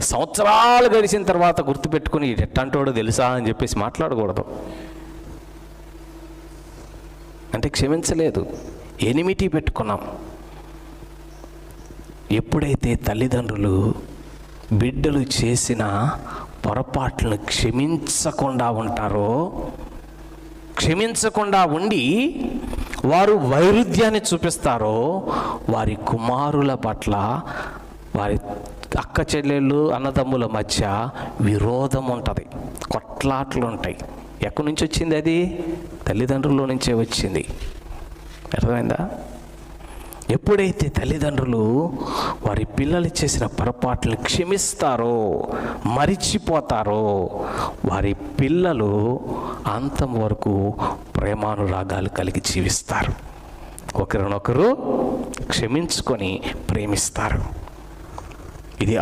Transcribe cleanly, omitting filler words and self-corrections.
సంవత్సరాలు గడిచిన తర్వాత గుర్తుపెట్టుకుని ఎట్టంటోడో తెలుసా అని చెప్పేసి మాట్లాడకూడదు. అంటే క్షమించలేదు, ఎనిమిటీ పెట్టుకున్నాం. ఎప్పుడైతే తల్లిదండ్రులు బిడ్డలు చేసిన పొరపాట్లను క్షమించకుండా ఉంటారో, క్షమించకుండా ఉండి వారు వైరుధ్యాన్ని చూపిస్తారో, వారి కుమారుల పట్ల, వారి అక్క చెల్లెళ్ళు అన్నదమ్ముల మధ్య విరోధం ఉంటుంది, కొట్లాట్లు ఉంటాయి. ఎక్కడి నుంచి వచ్చింది అది? తల్లిదండ్రుల నుంచే వచ్చింది. అర్థమైందా? ఎప్పుడైతే తల్లిదండ్రులు వారి పిల్లలు చేసిన పొరపాట్లను క్షమిస్తారో, మరిచిపోతారో, వారి పిల్లలు అంతం వరకు ప్రేమానురాగాలు కలిగి జీవిస్తారు. ఒకరినొకరు క్షమించుకొని ప్రేమిస్తారు. ఇది